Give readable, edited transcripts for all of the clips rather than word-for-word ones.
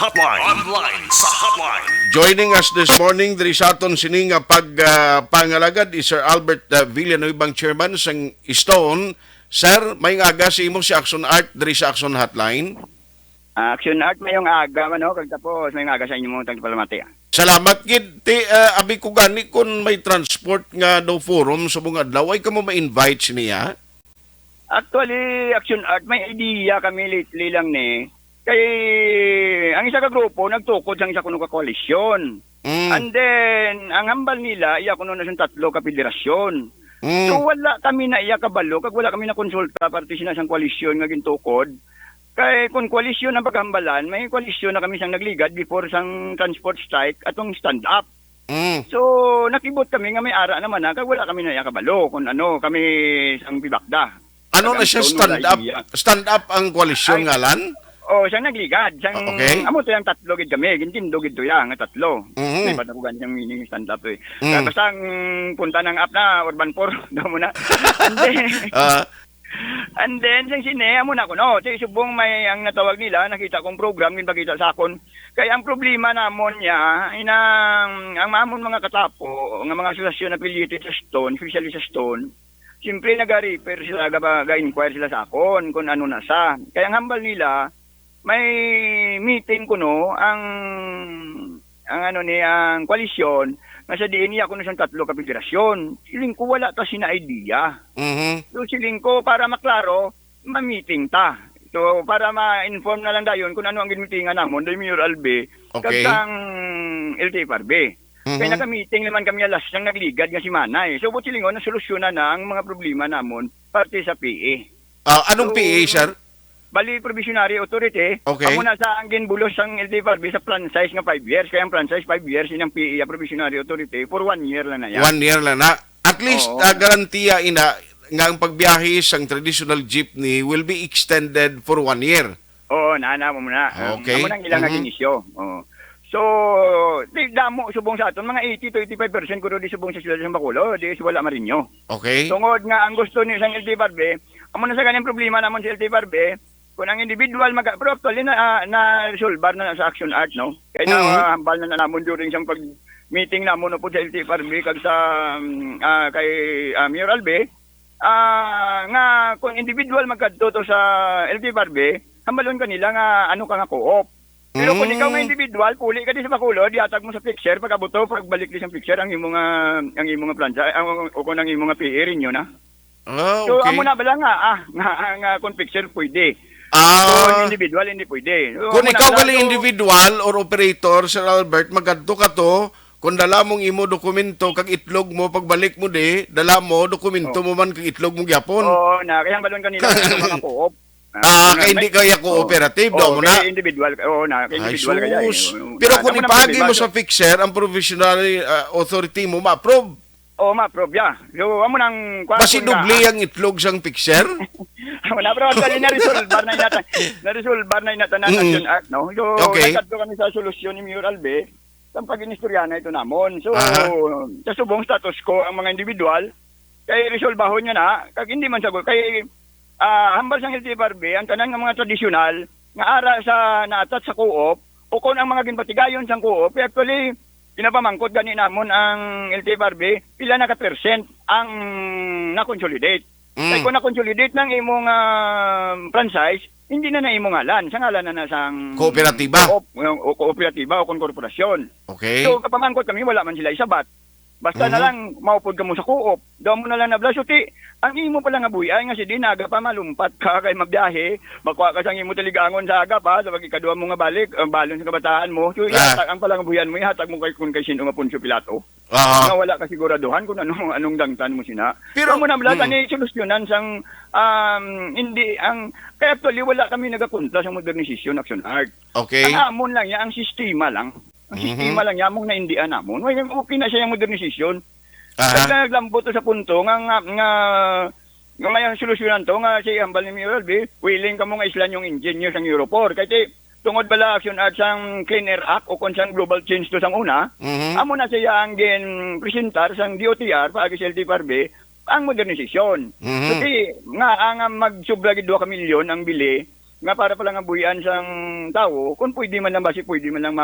hotline. Online sa hotline. Joining us this morning, diri sa aton sining pangalagad is Sir Albert Villanueva, chairman sang Stone. Sir, may aga si imo si Action Art diri sa Action Hotline. Action Art mayong aga man kag tapos mayong aga sa inyo mo tagpalamati. Salamat gid ti abi ko gani kun may transport nga do forum sa mga adlaw ay kamo ma-invite niya. Actually, Action Art may idea kami lately lang ni. Kay ang isa ka grupo nagtukod sang isa kuno ka koalisyon. And then ang hambal nila iya kuno na sang tatlo ka federasyon. So wala kami na iya kabalo kag wala kami na konsulta parte sina sang koalisyon nga gintukod. Kay kung koalisyon ang paghambalan, may koalisyon na kami sang nagligad before sang transport strike atong stand up. So nakibot kami nga may ara naman kag wala kami na iya kabalo kun ano kami sang bibakda. Ano na siya stand up? Stand up ang koalisyon ngalan? Oh, siyang nagligad. Siyang, Okay. amo to yung tatlo gid kami. Gintindo gid to yang, tatlo. May bata ko ganyan meaning stand up eh. Kaya basta ang punta ng app na, Urban 4, daw mo na. And then, siyang sineya mo na ko, no? Sige, subong may ang natawag nila, nakita kong program, ginpakita sa akon. Kaya ang problema namon niya, ang mamon mga katapo, ng mga asosasyon affiliated sa Stone, especially sa Stone, siyempre nag-refer sila, ga-inquire sila sa akon kung ano na sa. Kaya ang hambal nila, may meeting ko no ang ano ni ang koalisyon nga sa diin niya kuno sang tatlo ka federasyon. Siling ko wala ta sina idea. So siling ko para maklaro ma-meeting ta. So para ma-inform na lang dayon kung ano ang ginmeetingan namon day Mayor Albe Okay. kag ang LTFRB. Kaya naka-meeting naman kami alas sang nagligad nga si Manay. So buti silingon na solusyonan na ang mga problema namon parte sa PA. Anong PA, sir? Bali Provisionary Authority, Okay. amo na sa ang ginbulos sang LTFRB sa franchise nga 5 years. Kaya ang franchise 5 years, inang PIA Provisionary Authority for 1 year lang na yan. 1 year lang na. At least, Oo. garantiya ina nga ang pagbiyahe sang traditional jeepney will be extended for 1 year. Oo, naana mo na. Okay. Amo nang ilang nga inisyo. Oo. So, di damo subong sa aton mga 80 to 85% kuno di subong sa siyudad sa Bacolod, di wala marinyo. Okay? Tungod nga ang gusto ni sang LTFRB, amo na sa ganung problema namon sa LTFRB, kung ang individual pero actually na resolve na sa Action Art, no? Kaya hambal na namon during siyang pag-meeting namon po sa LTFRB kag sa kay Mayor Albe, nga kung individual magkadto to sa LTFRB, hambalon kanila nga ano ka nga co-op. Pero kung ikaw nga individual, puli ka di sa Bacolod, diatag mo sa fixture, pagkabuto, pagbalik di sa fixture, ang imong nga plancha, o kung ang imong nga PA rin yun, ha? So, okay. amo na bala nga kung fixture pwede. Kung individual, hindi pwede. So, Kung amo na ikaw bala, gali individual or operator, Sir Albert, magadto ka to, kung dala mong imo dokumento kag itlog mo pagbalik mo dala mo dokumento mo man kag itlog mo gyapon. Oo, kaya ang balon kanila mga co-op. Kaya hindi kaya cooperative daw mo na. Individual, kaya individual kaya. Pero kung ipagi mo sa fixer, ang provisionary authority mo ma-approve. Ma-approve, yeah. So, amo nang... Basi dubli ang itlog sang fixer? Wala, pero actually na-resolve na inatan na Action Art, no? So, Okay. nagkadto kami sa solusyon ni Mayor Albe, sa pag-inistorya na ito namon. So, sa subong status ko, ang mga individual, kay resolbahon niya na, kag hindi man sagot, kay hambal sang LTFRB, ang tanan ng mga tradisyonal, nga ara sa naatat sa co-op, o kung ang mga ginpatigayon sang co-op, actually, pinapamangkot gani namon ang LTFRB, pila na ka percent ang na-consolidate. Kaya kung na-consolidate ng imong franchise, hindi na imong ngalan. Sa ngalan na sang Kooperatiba. Kooperatiba o kung korporasyon. Okay. So, kapamangkot kami, wala man sila isabat. Basta na lang, maupod ka mo sa co-op. Doon mo na lang nabla. So, ang imo pala nga buhay, nga si Dinaga pa malumpat ka kay magbiyahe, makuha ka sa imo taligangon sa aga pa, sa pagkikaduha mo nga balik, ang balon sa kabataan mo. So, ihatag ang pala nga buhayan mo, ihatag mo kung kay sino nga Poncio Pilato. Nga wala ka siguraduhan kung anong dangtan mo sina. Pero mo na bala, ni solusyonan sang, hindi, kaya actually wala kami nagapunta sa modernisasyon Action Art. Okay. Ang amon lang niya, ang sistema lang. Ang sistema lang niya, mong naindian namon. Okay na siya yung modernisasyon. Naglambot to sa punto nga may solusyonan to nga si hambal ni Mayor Albe, willing ka mo nga islan yung engineer sang Europor. Kasi tungod bala Action Art sang Clean Air Act o kung sang global change to sang una, amo na siya ang presentar sang DOTR paagi sa LTFRB ang modernisasyon. Kasi nga ang magsubra gid 2 ka milyon ang bili nga para pala nga buyan sang tao, kung pwede man lang basi pwede man lang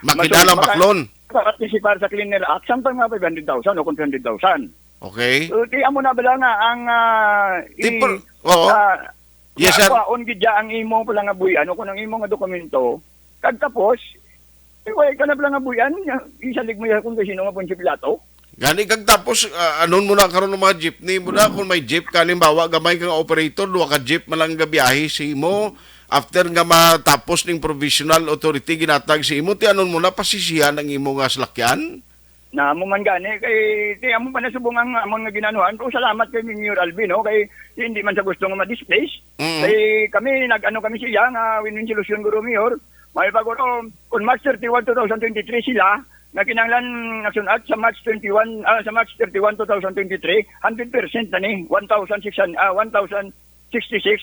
Makidalang baklon. participar sa Clean Air Act, samtang mga 500,000 o kung 200,000. Okay. So, di amo na bala nga ang Oo. Yes, sir. on gidya ang imo pala nga buyan o kung ang imo nga dokumento, kag tapos, wala ka na pala nga buyan, isalig mo yan kung sino nga Poncio Pilato. Gani kag tapos anon mo na karon ng mga jeepney mo na kung may jeep kalimbawa gamay kang operator duwa ka jeep malang gabiyahe si imo after nga matapos ning provisional authority ginatag si imo ti anon mo na pasisihan ang imo nga salakyan. Na mo man gani kay ti amo pa nasubong ang amon nga ginanuhan ko salamat kay Mayor Alvin no kay hindi man sa gusto nga ma-displace kay kami nag-ano kami siya nga win-win solution guro Mayor may paguro on March 31 2023 sila na kinanglan action act sa March 31 sa March 31 2023 100% na ni 1,066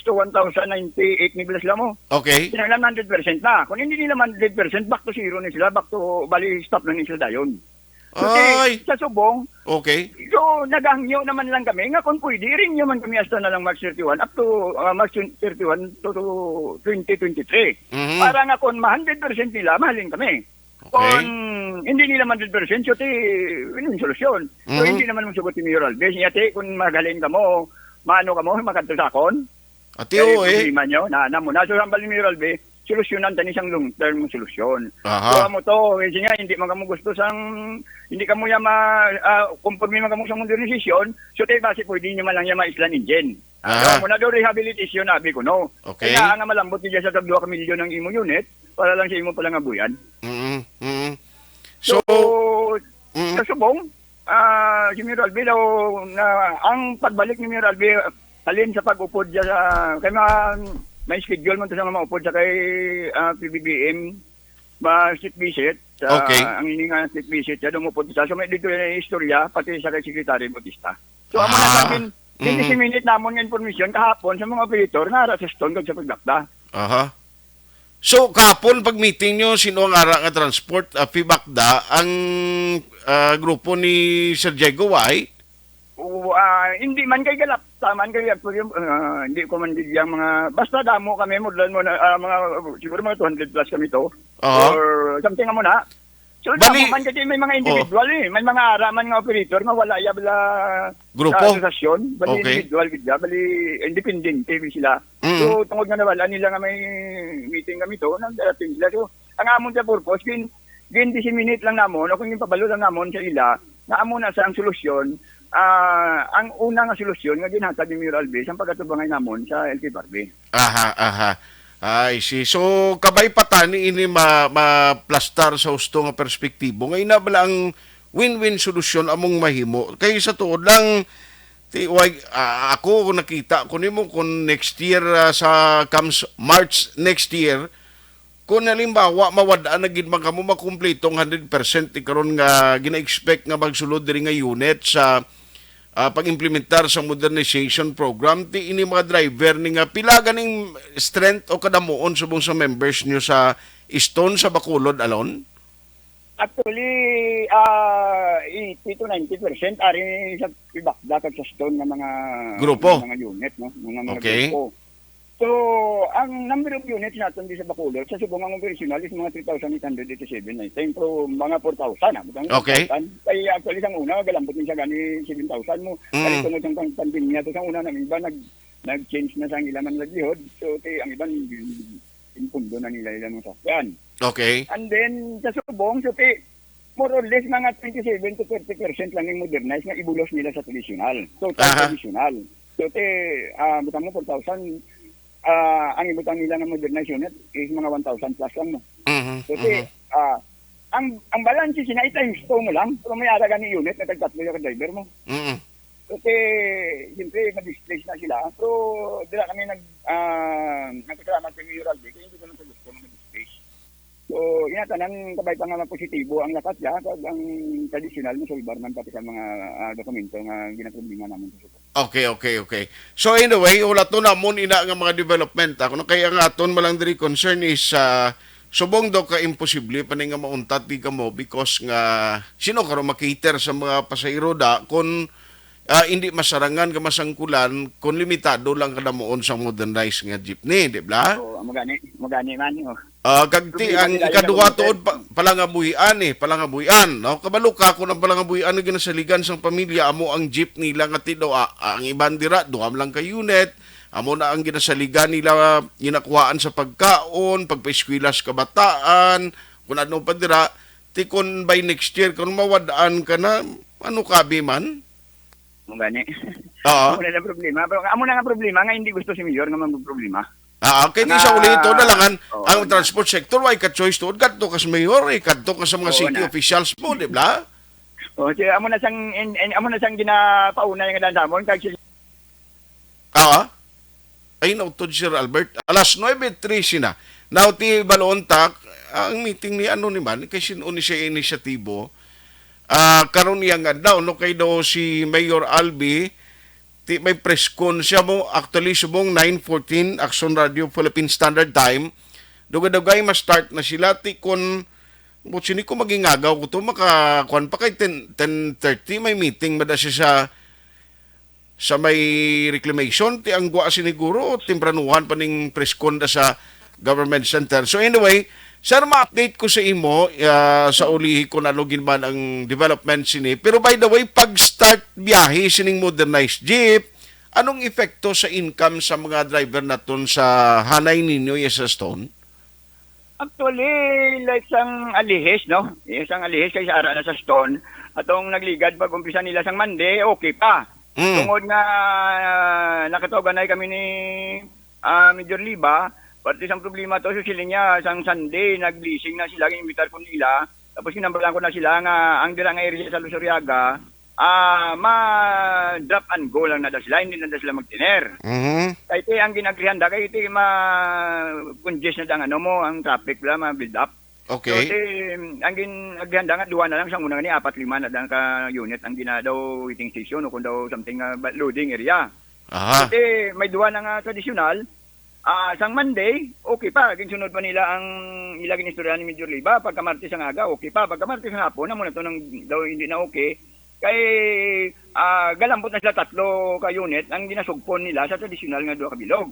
to 1,098 ni bilas mo. Okay. Kinanglan 100% na. Kung hindi nila 100% back to zero ni sila, back to bali stop na ni sila dayon. Ay. Sa subong, Okay. so nagahangyo naman lang kami nga kung pwede rin naman kami hasta na lang March 31 up to March 31 to 2023. Para nga kung 100% nila, mahalin kami. Kung hindi nila 100%, so yun solusyon. So hindi naman masugot ni Mayor Alves. Yate, kung magaling ka mo, maano ka mo, makatulakon. Atio Problema nyo, na muna. So hambal ni Mayor Alves, solusyonan tani siyang long-term solusyon. Aha. So mo to, kasi nga, hindi man ka mo gusto sang, hindi ka mo yan conforme man ka mo sa modernisasyon, so tayo base pwede nyo man lang yan ma-islan engine. Aha. Muna daw rehabilitation, nabi ko, no? Okay. Kaya nga malambot niya sa 2 milyon ng imo unit, para lang sa imo pala nga buyan. So, sa subong, si Mayor Albi daw, ang pagbalik ni Mayor Albi, alin sa pag-upod dyan sa, kay may schedule mo ito sa mga upod sa kay PBBM, state visit, Okay. ang ini nga state visit, siya dumupod siya. So may dito yung istorya, pati sa kay Secretary Bautista. So ang mga sakin, 20 minute namon nga information kahapon sa mga operator na ara sa stone kag sa pagbakda. aha. So, kapon pag meeting nyo, sino ang ara nga transport, Pibakda, ang grupo ni Sir Diego Way? Hindi man kay galap, taman kay hindi ko man yung mga, basta damo kami, mudlan mo na, siguro mga 200 plus kami to, or something nga muna. So, Bali, damo man kasi may mga individual may mga araman nga operator nga wala bala Grupo? sa asosasyon, bali Okay. individual gidya, bali independent TV sila. So, tungod nga nawala nila nga may meeting kami to, nagdarating sila. So, ang amon sa purpose, 20 minute lang namon, o kung yung pabalo lang namon sa ila, na amon na sa ang solusyon, ang una nga solusyon nga ginhatag ni Mayor Alves ang pagkatubangay namon sa LK Barbie. Aha. Ay, see. So, kabay patani ini ma-plastar sa husto nga perspektibo. Ngayon na bala ang win-win solusyon among mahimo. Kaya sa tuod lang, ako nakita ko nimo kung next year sa comes March next year, kung halimbawa mawadaan na gid man kamo makumpletong 100% karon nga gina-expect nga magsulod diri nga unit sa pag-implementar sa modernization program ti ini mga driver ni nga pila ganing strength o kadamuon subong sa members nyo sa Stone sa Bacolod alone? Actually, 80 to 90% ari sa ibakda kag sa Stone nga mga Grupo? mga unit, no? Mga Okay. grupo. So, ang number of units natin di sa Bacolod, sa subong ang operational is mga 3,887 na time pro mga 4,000 na. Okay. Kaya actually sang una, galambot din siya gani 7,000 mo. Kaya tungod ang pandemya, to sang una ng iba, nag-change na sa ang ilaman naglihod. So, ang iba, impundo na nila ilang sasakyan. Okay. And then, sa subong, so, more or less, mga 27 to 30% lang yung modernize nga ibulos nila sa traditional. So, traditional. So, butang mo 4,000, ang ibutang nila ng modernized unit is mga 1,000 plus lang mo. So, ang balance is na times 2 mo lang, pero may aragan ni unit na tagtatlo yung driver mo. So, siyempre, ma-displace na sila. So, dila kami nagkakalaman sa Mayor Albi, kaya hindi ko lang sa gusto na ma-displace. So, inatanan kabay pa nga positibo ang lakat ya, ang traditional mo sulbar man pati sa mga dokumento nga ginaproblema namin sa suko. Okay. So anyway, wala to namon ina nga mga development. Ako na kaya nga aton malang diri concern is subong daw ka imposible pa nga mauntat di ka mo because nga sino karon makater sa mga pasahero da kun hindi masarangan ka masangkulan kung limitado lang kada moon sa modernized nga jeepney, di ba? So, magani man yo. Kagti Problema ang nila ikaduha yung tuod palangabuhian palangabuhian, no? Kabalo ka ko ng palangabuhian nga ginasaligan sang pamilya amo ang jeep nila nga tido ang iban dira duham lang ka unit. Amo na ang ginasaligan nila ginakuhaan sa pagkaon, pagpaeskwilas kabataan, kung ano pa dira, tikon by next year kung mawadaan ka na ano kabi man. Magani. Oo. Amo na problema, pero amo na nga problema nga hindi gusto si Mayor nga problema. Kaya di sa uli ito na langan Oo, ang transport sector ay ka-choice to kadto ka sa mayor, kadto ka sa mga Oo, city na. officials mo, di ba? O si amo na sang ginapauna nga dan samon kag si Ay nautod Sir Albert. Alas 9:13 na. Now ti balontak ang meeting ni ano ni man kay sinuni siya inisyatibo. Karon niya nga daw no kay daw si Mayor Albi ti may press con siya mo actually subong 9:14 Action Radio Philippine Standard Time. Dugay-dugay ma-start na sila ti kon sini ko magingagaw ko to makakuan pa kay 10:30 may meeting mada siya sa may reclamation ti ang gwa siniguro timpranuhan pa ning press con da sa government center. So anyway, sir, ma-update ko sa imo sa ulihi ko na login man ang development sini. Pero by the way, pag-start biyahe sining modernized jeep, anong epekto sa income sa mga driver naton sa hanay ninyo sa Stone? Actually, like sang alihis, no? Isang alihis kay sa ara na sa Stone. Atong nagligad pag umpisa nila sang Monday, okay pa. Tungod nga nakatoganay kami ni Major Liba, pati isang problema to so sila niya sang Sunday nag-leasing na sila inimbitar ko nila. Tapos kinambalan ko na sila nga ang dira nga area sa Lusuriaga, ma-drop and go lang na daw sila, hindi na daw sila mag-tiner. Kahit ang ginagrihanda, kahit ma-congest na ang ano mo, ang traffic lang, ma-build up. Okay. So, ang ginagrihanda nga, duwa na lang siyang una nga ni 4-5 na lang ka unit ang ginadaw waiting station o kung daw something loading area. Aha. Kasi may duwa na nga tradisyonal, sang Monday, okay pa. Kinsunod pa nila ang ilagin istorya ni Major Liba. Pagka Martes ang aga, okay pa. Pagka Martes ang hapon, na muna ito nang daw hindi na okay. Kay galambot na sila 3 ka unit ang ginasugpon nila sa tradisyonal nga 2 ka bilog.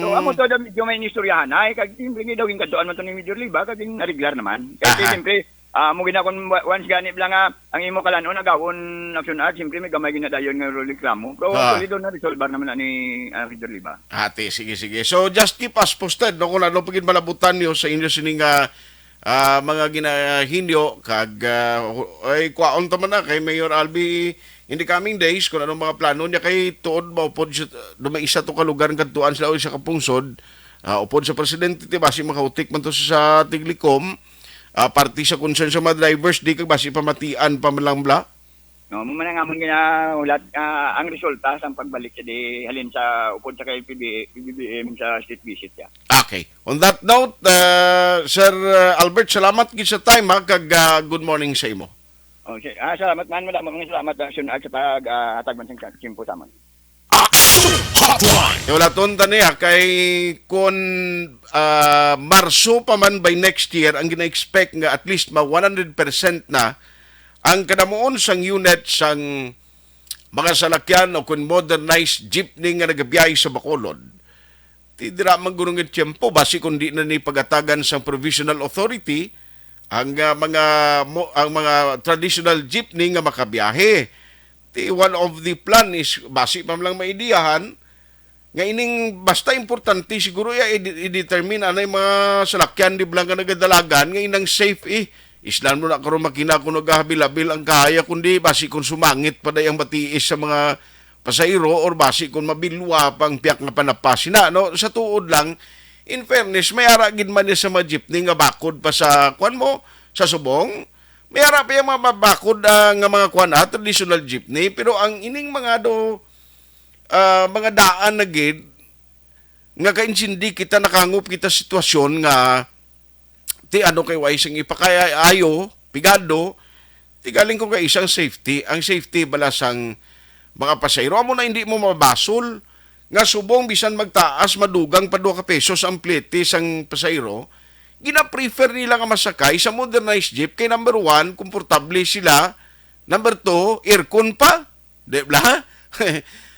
So amo to da medyo may istoryahan ay kag siyempre daw yung kaduan man to ni Major Liba kag na-regular naman. Kasi siyempre mo ginakon once gani lang nga ang imo kalanon nagawon action art siyempre may gamay ginadayon nga reklamo. Pero actually doon na resolve naman na ni Major Liba. Ate, sige. So just keep us posted no kung ano pagin malabutan niyo sa inyo sining mga ginahinyo kag ay kwaon ta man na kay Mayor Albi in the coming days kung anong mga plano niya kay tuod maupod dumaisa to ka lugar kadtuan sila o sa kapungsod upod sa presidente ti basi makautik man to sa Tiglikom party sa concern sa mga drivers di kag basi pamatian pa man lang bla. No, mo man nga amon ginaulat ang resulta sa pagbalik sa di halin sa upod sa kay PBBM sa state visit ya. Okay. On that note, Sir Albert, salamat gid sa time kag good morning sa imo. Okay. Salamat man mga salamat action at sa pag-atag man sa kimpo sa man. Action Hotline. Wala tonta niya kay kung Marso pa man by next year ang gina-expect nga at least 100% na ang kadamuon sang unit sang mga salakyan o kung modernized jeepney nga nagabiyahe sa Bacolod. Ti dira man gurong tiyempo basi kung di na ni pagatagan sang provisional authority ang mga traditional jeepney nga makabiyahe. Ti one of the plan is basi pa lang maidiyahan nga ining basta importante siguro i-determine anay mga salakyan di blang nga nagadalagan nga inang safe Islam mo na karon makina kung nagahabil-habil ang kaya kundi basi kung sumangit pa ang matiis sa mga pasahero or basi kung mabilwa pang piyak nga panapasin na no sa tuod lang in fairness may ara gid man sa mga jeepney nga bakod pa sa kuan mo sa subong may ara pa yung mga bakod nga mga kuan traditional jeepney pero ang ining mga mga daan na gid nga kainsindi kita nakangop kita sitwasyon nga ti ano kay wais ang ipakaya ayo pigado ti galing ko kay isang safety ang safety balasang mga pasahero amo na hindi mo mabasol nga subong bisan magtaas madugang pa 2 ka pesos ang plete sang pasahero gina-prefer nila nga masakay sa modernized jeep kay number 1 komportable sila number 2 aircon pa Di ba?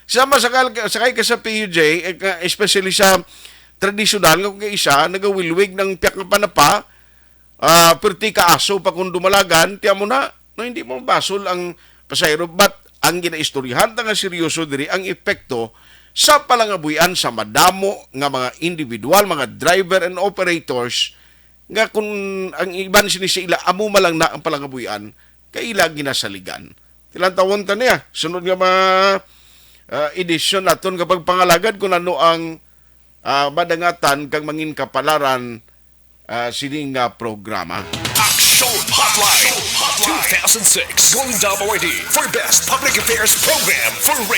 Sama sakay ka sa PUJ, especially sa tradisyonal nga kung isa, nagawilwig ng piyak na panapa, perti ka aso pa kung dumalagan, tiyan mo na, no, hindi mo basol ang pasayro. But ang ginaistoryahan nga seryoso diri ang epekto sa palangabuyan sa madamo nga mga individual, mga driver and operators nga kung ang iban sinisila amo malang na ang palangabuyan, kaila ginasaligan. Tilang tawon ta niya, sunod nga mga edisyon naton kapag pangalagad kung ano ang madangatan kang mangin kapalaran sining programa. Action Hotline 2006 Golden Double ID for Best Public Affairs Program for Radio.